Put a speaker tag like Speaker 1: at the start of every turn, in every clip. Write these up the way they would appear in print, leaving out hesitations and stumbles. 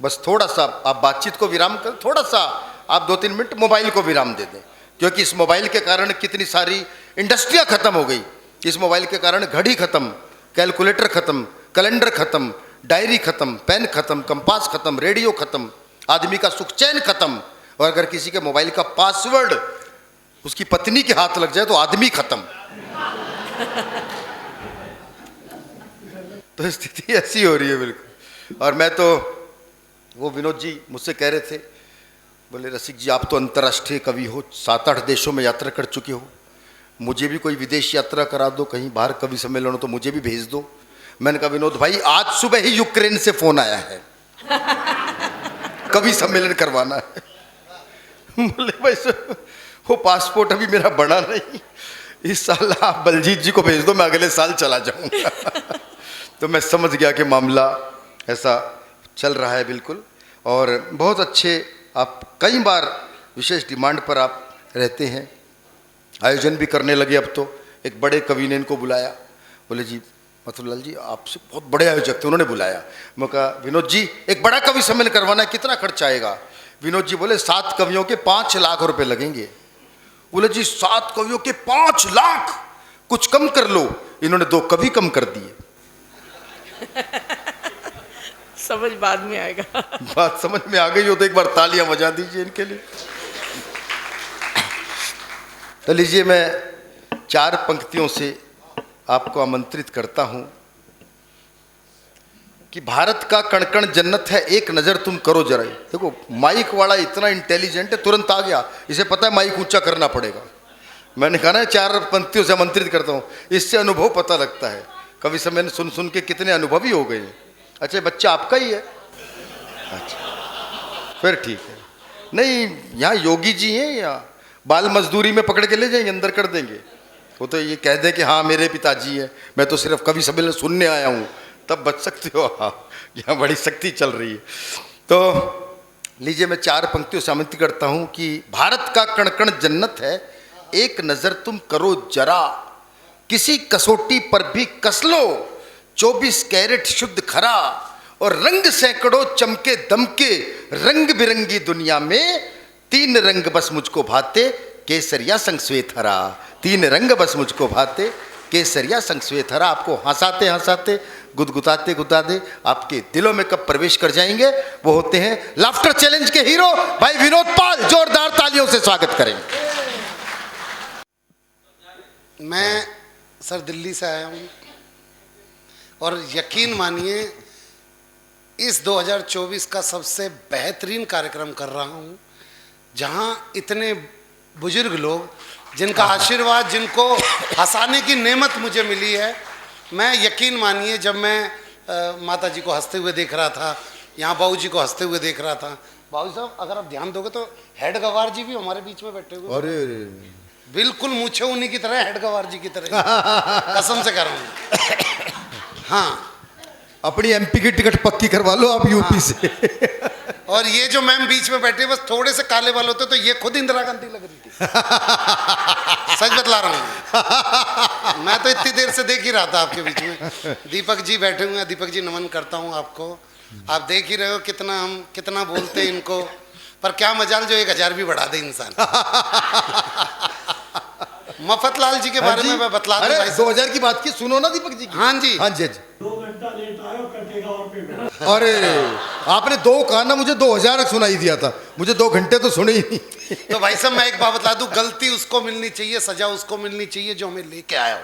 Speaker 1: बस थोड़ा सा आप बातचीत को विराम कर, थोड़ा सा आप 2-3 मिनट मोबाइल को विराम दे दें, क्योंकि इस मोबाइल के कारण कितनी सारी इंडस्ट्रियां खत्म हो गई। इस मोबाइल के कारण घड़ी खत्म, कैलकुलेटर खत्म, कैलेंडर खत्म, डायरी खत्म, पेन खत्म, कंपास खत्म, रेडियो खत्म, आदमी का सुख चैन खत्म। और अगर किसी के मोबाइल का पासवर्ड उसकी पत्नी के हाथ लग जाए तो आदमी खत्म। तो स्थिति ऐसी हो रही है बिल्कुल। और मैं तो, वो विनोद जी मुझसे कह रहे थे, बोले रसिक जी आप तो अंतर्राष्ट्रीय कवि हो, 7-8 देशों में यात्रा कर चुके हो, मुझे भी कोई विदेश यात्रा करा दो, कहीं बाहर कवि सम्मेलन हो तो मुझे भी भेज दो। मैंने कहा विनोद भाई आज सुबह ही यूक्रेन से फोन आया है, कवि सम्मेलन करवाना है। बोले भाई वो पासपोर्ट अभी मेरा बना नहीं, इस साल आप बलजीत जी को भेज दो, मैं अगले साल चला जाऊंगा। तो मैं समझ गया कि मामला ऐसा चल रहा है बिल्कुल। और बहुत अच्छे, आप कई बार विशेष डिमांड पर आप रहते हैं, आयोजन भी करने लगे। अब तो एक बड़े कवि ने इनको बुलाया, बोले जी मथुरलाल जी आपसे बहुत बड़े आयोजक थे, उन्होंने बुलाया। मैं कहा विनोद जी एक बड़ा कवि सम्मेलन करवाना है, कितना खर्च आएगा? विनोद जी बोले 7 कवियों के 5 लाख रुपए लगेंगे। बोले जी 7 कवियों के 5 लाख, कुछ कम कर लो। इन्होंने 2 कवि कम कर दिए।
Speaker 2: समझ बाद में आएगा।
Speaker 1: बात समझ में आ गई हो तो एक बार तालियां बजा दीजिए इनके लिए। तो लीजिए मैं 4 पंक्तियों से आपको आमंत्रित करता हूं कि भारत का कण कण जन्नत है, एक नज़र तुम करो जरा। देखो माइक वाला इतना इंटेलिजेंट है, तुरंत आ गया, इसे पता है माइक ऊंचा करना पड़ेगा। मैंने कहा ना 4 पंक्तियों से आमंत्रित करता हूँ, इससे अनुभव पता लगता है। कवि सम्मेलन सुन सुन के कितने अनुभवी हो गए। अच्छा बच्चा आपका ही है? अच्छा फिर ठीक है। नहीं यहाँ योगी जी हैं या बाल मजदूरी में पकड़ के ले जाएंगे, अंदर कर देंगे। वो तो ये कह दे कि हाँ मेरे पिताजी हैं, मैं तो सिर्फ कवि सम्मेलन सुनने आया हूँ, तब बच सकते हो। हाँ यहाँ बड़ी सख्ती चल रही है। तो लीजिए मैं 4 पंक्तियों से आमंत्रित करता हूँ कि भारत का कण कण जन्नत है, एक नज़र तुम करो जरा, किसी कसौटी पर भी कस लो, 24 कैरेट शुद्ध खरा, और रंग सैकड़ों चमके दमके, रंग बिरंगी दुनिया में 3 रंग बस मुझको भाते, केसरिया संग श्वेत हरा। 3 रंग बस मुझको भाते, केसरिया संग श्वेत हरा। आपको हंसाते हंसाते, गुदगुदाते गुदाते आपके दिलों में कब प्रवेश कर जाएंगे, वो होते हैं लाफ्टर चैलेंज के हीरो भाई विनोद पाल। जोरदार तालियों से स्वागत करें।
Speaker 3: मैं सर दिल्ली से आया हूँ और यकीन मानिए इस 2024 का सबसे बेहतरीन कार्यक्रम कर रहा हूँ, जहाँ इतने बुजुर्ग लोग, जिनका आशीर्वाद, जिनको हंसाने की नेमत मुझे मिली है। मैं यकीन मानिए जब मैं माता जी को हंसते हुए देख रहा था, यहाँ बाबू जी को हंसते हुए देख रहा था। बाबू साहब अगर आप ध्यान दोगे तो हेड गवार जी भी हमारे बीच में बैठे हुए।
Speaker 1: अरे
Speaker 3: बिल्कुल मूछे उन्हीं की तरह, हेड गवार जी की तरह, कसम से कह रहा हूँ। हाँ
Speaker 1: अपनी एमपी की टिकट पक्की करवा लो आप यूपी से।
Speaker 3: और ये जो मैम बीच में बैठे बस थोड़े से काले बाल होते तो ये खुद इंदिरा गांधी लग रही थी। सच बतला रहा हूँ, मैं तो इतनी देर से देख ही रहा था आपके बीच में। दीपक जी बैठे हुए हैं, दीपक जी नमन करता हूँ आपको। आप देख ही रहे हो कितना हम कितना बोलते हैं इनको, पर क्या मजाल जो 1000 भी बढ़ा दे इंसान। मफतलाल जी के बारे में मैं बतला दूं।
Speaker 1: 2000 की बात की, सुनो ना दीपक जी की।
Speaker 3: हाँ जी
Speaker 1: हाँ जी 2 घंटा लेट आयो कटेगा और पेमेंट। अरे आपने 2 कहा ना, मुझे 2000 सुनाई दिया था, मुझे 2 घंटे तो सुने ही नहीं।
Speaker 3: तो भाई साहब मैं एक बात बता दूं, गलती उसको मिलनी चाहिए, सजा उसको मिलनी चाहिए जो हमें लेके आया हो।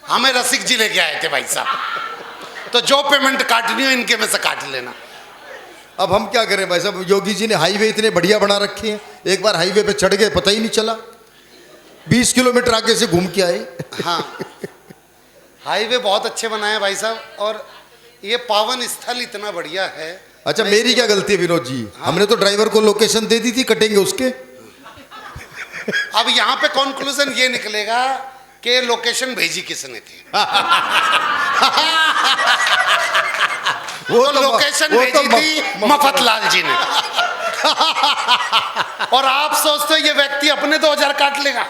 Speaker 3: हमें रसिक जी लेके आए थे भाई साहब, तो जो पेमेंट काटनी हो इनके में से काट लेना।
Speaker 1: अब हम क्या करें भाई साहब, योगी जी ने हाईवे इतने बढ़िया बना रखे हैं, एक बार हाईवे पे चढ़ गए पता ही नहीं चला, 20 किलोमीटर आगे से घूम के आए।
Speaker 3: हाँ हाईवे बहुत अच्छे बनाए भाई साहब, और ये पावन स्थल इतना बढ़िया है।
Speaker 1: अच्छा मेरी क्या गलती है विनोद जी? हाँ? हमने तो ड्राइवर को लोकेशन दे दी थी, कटेंगे उसके।
Speaker 3: अब यहाँ पे कंक्लूजन ये निकलेगा कि लोकेशन भेजी किसने थी। वो तो लोकेशन भेजी थी मफतलाल जी ने। और आप सोचते हो ये व्यक्ति अपने 2000 काट लेगा?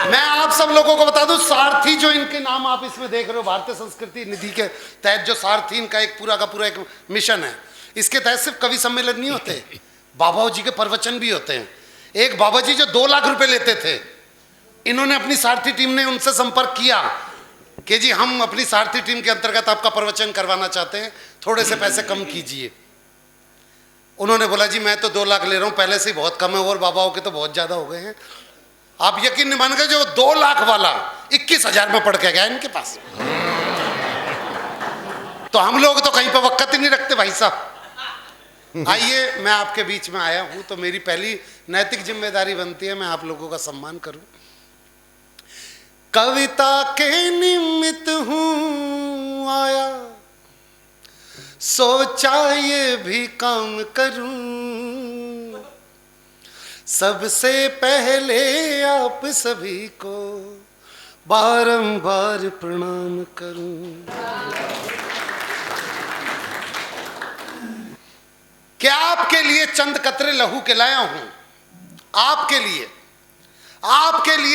Speaker 3: मैं आप सब लोगों को बता दूं, सारथी जो इनके नाम आप इसमें देख रहे हो, भारतीय संस्कृति निधि के तहत जो सारथी इनका एक पूरा का पूरा एक मिशन है, इसके तहत सिर्फ कवि सम्मेलन नहीं होते, बाबा जी के प्रवचन भी होते हैं। एक बाबा जी जो 2 लाख रुपए लेते थे, इन्होंने अपनी सारथी टीम ने उनसे संपर्क किया कि जी हम अपनी सारथी टीम के अंतर्गत आपका प्रवचन करवाना चाहते हैं, थोड़े से पैसे कम कीजिए। उन्होंने बोला जी मैं तो 2 लाख ले रहा हूं, पहले से ही बहुत कम है, और बाबाओं के तो बहुत ज्यादा हो गए हैं। आप यकीन नहीं मानेंगे, जो 2 लाख वाला 21,000 में पड़ के गया इनके पास। तो हम लोग तो कहीं पे वक्त ही नहीं रखते भाई साहब। आइए, मैं आपके बीच में आया हूं तो मेरी पहली नैतिक जिम्मेदारी बनती है मैं आप लोगों का सम्मान करूं। कविता के निमित्त हूं आया, सोचा ये भी काम करूं, सबसे पहले आप सभी को बारंबार प्रणाम करूं। क्या आपके लिए चंद कतरे लहू के लाया हूं, आपके लिए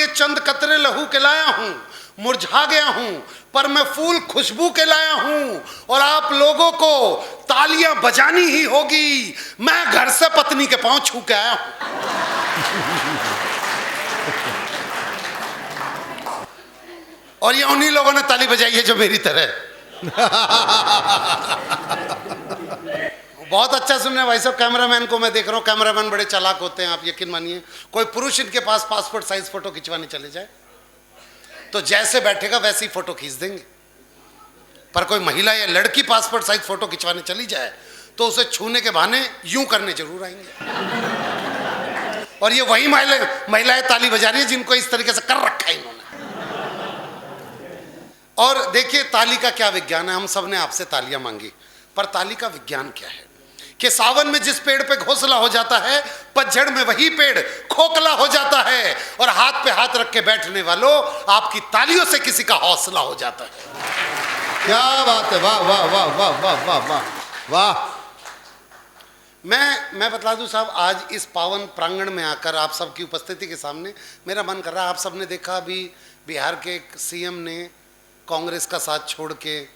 Speaker 3: चंद कतरे लहू के लाया हूं, मुरझा गया हूं पर मैं फूल खुशबू के लाया हूं, और आप लोगों को तालियां बजानी ही होगी, मैं घर से पत्नी के पांव छू के आया हूं। और ये उन्हीं लोगों ने ताली बजाई है जो मेरी तरह। बहुत अच्छा सुनने भाई साहब। कैमरामैन को मैं देख रहा हूँ, कैमरामैन बड़े चालाक होते हैं, आप यकीन मानिए। कोई पुरुष इनके पास पासपोर्ट साइज फोटो खिंचवाने चले जाए तो जैसे बैठेगा वैसे ही फोटो खींच देंगे, पर कोई महिला या लड़की पासपोर्ट साइज फोटो खिंचवाने चली जाए तो उसे छूने के बहाने यूं करने जरूर आएंगे। और ये वही महिलाएं ताली बजा रही है जिनको इस तरीके से कर रखा है इन्होंने। और देखिए ताली का क्या विज्ञान है, हम सब ने आपसे तालियां मांगी, पर ताली का विज्ञान क्या है कि सावन में जिस पेड़ पे घोंसला हो जाता है, पतझड़ में वही पेड़ खोखला हो जाता है, और हाथ पे हाथ रख के बैठने वालों, आपकी तालियों से किसी का हौसला हो जाता है।
Speaker 1: क्या बात है, वाह वाह वाह वाह वाह वाह वाह वाह।
Speaker 3: मैं बता दूं साहब, आज इस पावन प्रांगण में आकर आप सबकी उपस्थिति के सामने मेरा मन कर रहा है, आप सबने देखा अभी बिहार के सीएम ने कांग्रेस का साथ छोड़ के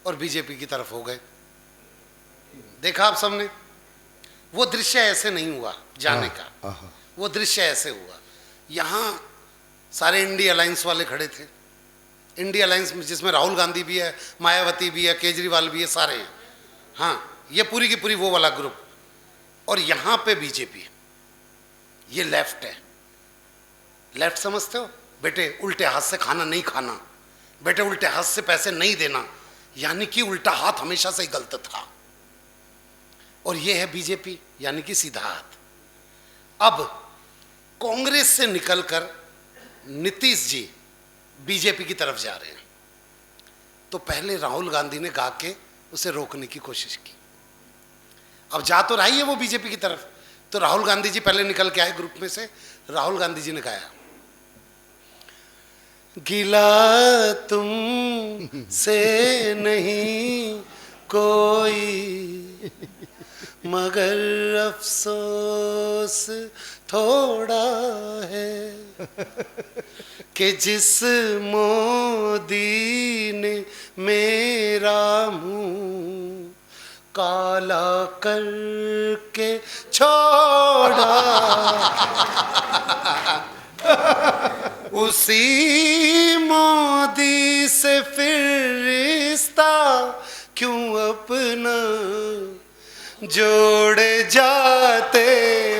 Speaker 3: और बीजेपी की तरफ हो गए, देखा आप सबने। वो दृश्य ऐसे नहीं हुआ जाने का, वो दृश्य ऐसे हुआ, यहाँ सारे इंडिया अलायंस वाले खड़े थे, इंडिया अलायंस में जिसमें राहुल गांधी भी है, मायावती भी है, केजरीवाल भी है, सारे हैं। हाँ, ये पूरी की पूरी वो वाला ग्रुप, और यहाँ पे बीजेपी है, ये लेफ्ट है। लेफ्ट समझते हो बेटे, उल्टे हाथ से खाना नहीं खाना, बेटे उल्टे हाथ से पैसे नहीं देना, यानी कि उल्टा हाथ हमेशा से ही गलत था। और ये है बीजेपी, यानी कि सीधा हाथ। अब कांग्रेस से निकलकर नीतीश जी बीजेपी की तरफ जा रहे हैं, तो पहले राहुल गांधी ने गा के उसे रोकने की कोशिश की। अब जा तो रही है वो बीजेपी की तरफ, तो राहुल गांधी जी पहले निकल के आए ग्रुप में से। राहुल गांधी जी ने गाया, गिला तुम से नहीं कोई, मगर अफसोस थोड़ा है कि जिस मोदी ने मेरा मुंह काला करके छोड़ा, उसी मोदी से फिर रिश्ता क्यों अपना जोड़ जाते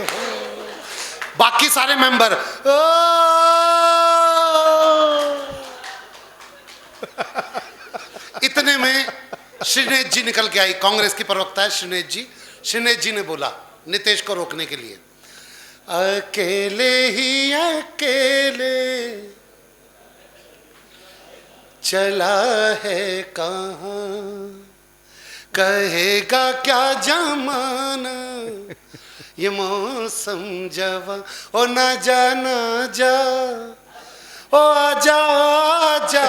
Speaker 3: हो। बाकी सारे मेंबर इतने में श्रीनेश जी निकल के आई, कांग्रेस की प्रवक्ता है श्रीनेश जी। श्रीनेश जी ने बोला नीतीश को रोकने के लिए, अकेले ही अकेले चला है कहाँ, कहेगा क्या जमाना, ये मौसम जवा, ओ ना जा ना जा, ओ आजा आजा,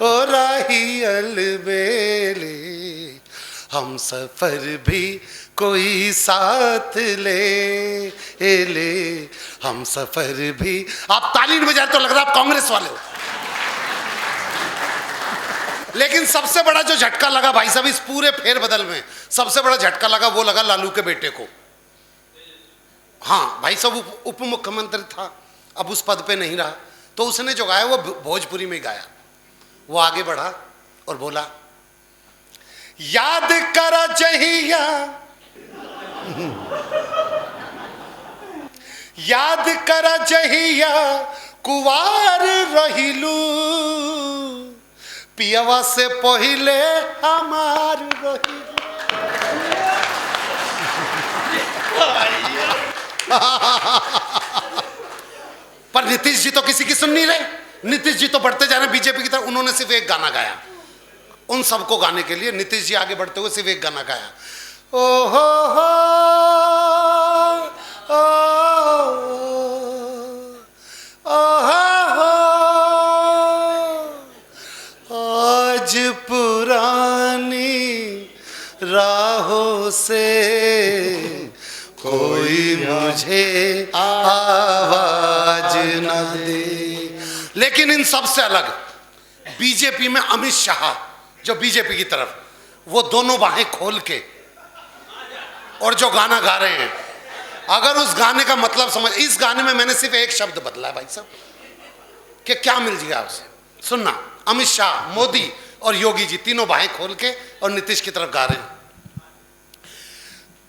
Speaker 3: ओ राही अलबेले, हम सफर भी कोई साथ ले ले, हम सफर भी। आप ताली नहीं बजा रहे तो लग रहा है आप कांग्रेस वाले हो। लेकिन सबसे बड़ा जो झटका लगा भाई साहब इस पूरे फेरबदल में, सबसे बड़ा झटका लगा वो लगा लालू के बेटे को। हाँ भाई साहब उप मुख्यमंत्री था, अब उस पद पे नहीं रहा, तो उसने जो गाया वो भोजपुरी में गाया। वो आगे बढ़ा और बोला, याद करा जहिया, याद करा जहिया कुवार रहिलू, पियवा से पहिले हमार रहिलू। पर नीतीश जी तो किसी की सुन नहीं रहे। नीतीश जी तो बढ़ते जा रहे बीजेपी की तरफ। उन्होंने सिर्फ एक गाना गाया, उन सबको गाने के लिए नीतीश जी आगे बढ़ते हुए सिर्फ एक गाना गाया, ओ हो आज पुरानी राहों से कोई मुझे आवाज न दे। लेकिन इन सब से अलग बीजेपी में अमित शाह जो बीजेपी की तरफ, वो दोनों बाहें खोल के और जो गाना गा रहे हैं, अगर उस गाने का मतलब समझ, इस गाने में मैंने सिर्फ एक शब्द बदला है भाई साहब कि क्या मिल जाएगा उसे। सुनना, अमित शाह, मोदी और योगी जी तीनों बाहें खोल के और नीतीश की तरफ गा रहे हैं,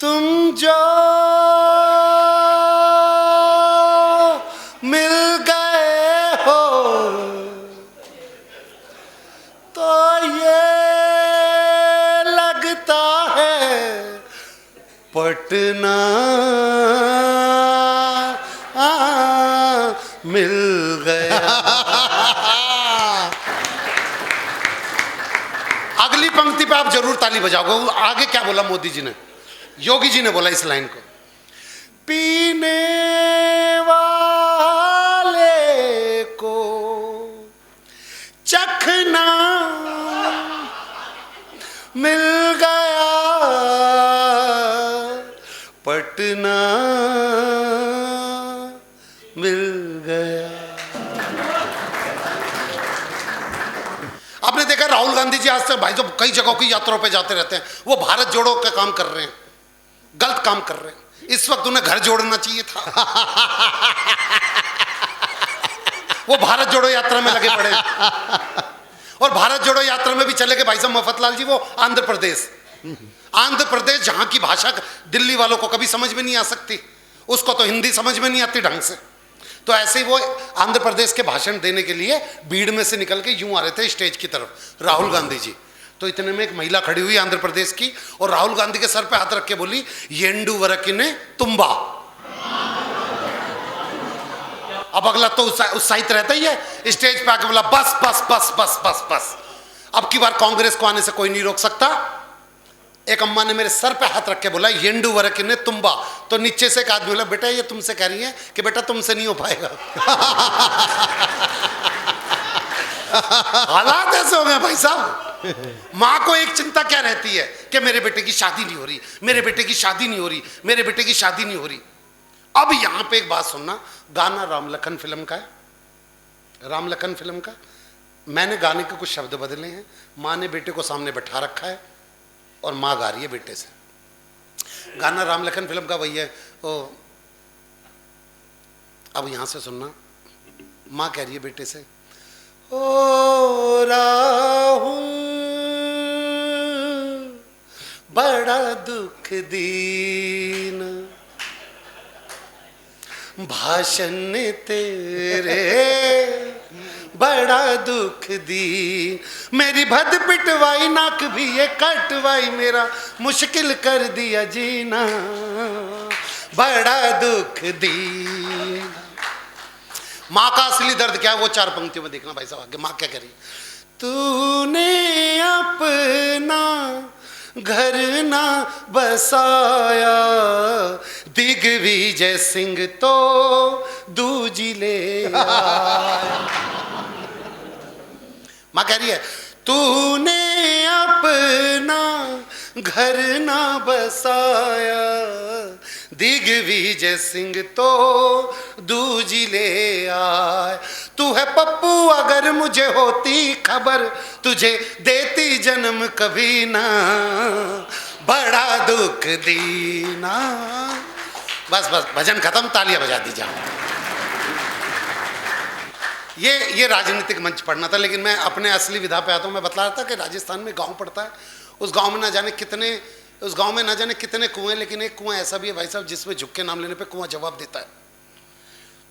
Speaker 3: तुम जो मिल गए हो तो ये लगता है पटना मिल गया। अगली पंक्ति पे आप जरूर ताली बजाओगे। आगे क्या बोला मोदी जी ने, योगी जी ने बोला इस लाइन को, पीने वाले को चखना मिल गया पटना मिल गया। आपने देखा राहुल गांधी जी आज तक भाई जो कई जगहों की यात्राओं पे जाते रहते हैं, वो भारत जोड़ो का काम कर रहे हैं, गलत काम कर रहे हैं। इस वक्त उन्हें घर जोड़ना चाहिए था। वो भारत जोड़ो यात्रा में लगे पड़े, और भारत जोड़ो यात्रा में भी चले गए भाई साहब मफतलाल जी वो आंध्र प्रदेश। आंध्र प्रदेश जहां की भाषा दिल्ली वालों को कभी समझ में नहीं आ सकती, उसको तो हिंदी समझ में नहीं आती ढंग से। तो ऐसे ही वो आंध्र प्रदेश के भाषण देने के लिए भीड़ में से निकल के यूं आ रहे थे स्टेज की तरफ राहुल गांधी जी। तो इतने में एक महिला खड़ी हुई आंध्र प्रदेश की, और राहुल गांधी के सर पे हाथ रख के बोली, येंडू वरकिने तुम्बा। अब अगला तो उत्साहित रहता ही है, स्टेज पे आके बोला, बस बस बस बस बस बस, अब की बार कांग्रेस को आने से कोई नहीं रोक सकता। एक अम्मा ने मेरे सर पे हाथ रख के बोला, येंडू वरकिने तुम्बा। तो नीचे से एक आदमी बोला, बेटा ये तुमसे कह रही है कि बेटा तुमसे नहीं हो पाएगा। हालात ऐसे हो गए भाई साहब। माँ को एक चिंता क्या रहती है कि मेरे बेटे की शादी नहीं हो रही, मेरे बेटे की शादी नहीं हो रही, मेरे बेटे की शादी नहीं हो रही। अब यहां पे एक बात सुनना, गाना राम लखन फिल्म का है, राम लखन फिल्म का। मैंने गाने के कुछ शब्द बदले हैं, माँ ने बेटे को सामने बैठा रखा है और माँ गा रही है बेटे से। गाना राम लखन फिल्म का वही है। अब यहां से सुनना, माँ कह रही है बेटे से, ओ राहुल बड़ा दुख दीन भाषण तेरे बड़ा दुख दी, मेरी भद पिटवाई नाक भी ये कटवाई, मेरा मुश्किल कर दिया जीना बड़ा दुख दी। माँ का असली दर्द क्या है वो चार पंक्तियों में देखना भाई साहब। आगे माँ क्या कह रही, तूने अपना घर ना बसाया, दिग्विजय सिंह तो दूजी ले आया। माँ कह रही है, तूने अपना घर ना बसाया, दिग्विजय सिंह तो दूजी ले आए। तू है पप्पू अगर मुझे होती खबर, तुझे देती जन्म कभी ना, बड़ा दुख दीना। बस बस भजन खत्म, तालियां बजा दीजिए। ये राजनीतिक मंच पढ़ना था, लेकिन मैं अपने असली विधा पे आता हूँ। मैं बता रहा था कि राजस्थान में गांव पड़ता है, उस गांव में ना जाने कितने कुएं, लेकिन एक कुआं ऐसा भी है भाई साहब जिसमें झुक के नाम लेने पे कुआं जवाब देता है।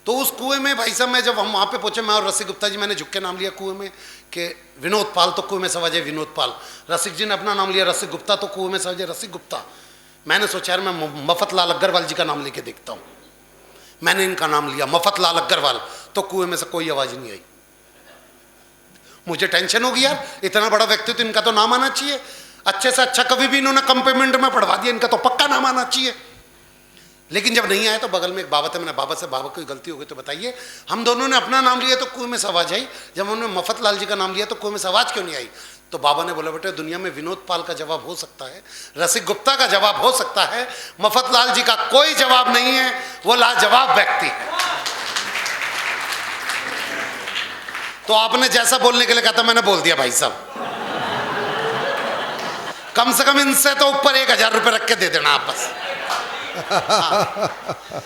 Speaker 3: तो उस कुएं में भाई साहब, मैं जब हम वहाँ पे पहुंचे, मैं और रसिक गुप्ता जी, मैंने झुक के नाम लिया कुएं में कि विनोद पाल, तो कुएं में सवाज है विनोद पाल। रसिक जी ने अपना नाम लिया रसिक गुप्ता, तो कुएं में सवाज है रसिक गुप्ता। मैंने सोचा यार मैं मफतलाल अग्रवाल जी का नाम लेके देखता हूँ। मैंने इनका नाम लिया मफतलाल अग्रवाल, तो कुएं में से कोई आवाज नहीं आई। मुझे टेंशन होगी यार, इतना बड़ा व्यक्ति तो इनका तो नाम आना चाहिए। अच्छे से अच्छा कवि भी इन्होंने कंप्लीमेंट में पढ़वा दिया, इनका तो पक्का नाम आना चाहिए। लेकिन जब नहीं आया तो बगल में एक बाबा थे, मैंने बाबा से, बाबा कोई गलती हो गई तो बताइए। हम दोनों ने अपना नाम लिया तो कुएं में से आवाज आई, जब उन्होंने मफतलाल जी का नाम लिया तो कुएं में से आवाज क्यों नहीं आई? तो बाबा ने बोला बेटे दुनिया में विनोद पाल का जवाब हो सकता है, रसिक गुप्ता का जवाब हो सकता है, मफतलाल जी का कोई जवाब नहीं है, वो लाजवाब व्यक्ति है। तो आपने जैसा बोलने के लिए कहा था मैंने बोल दिया भाई साहब। कम से कम इनसे तो ऊपर 1000 रुपये रख के दे देना आप बस। हाँ।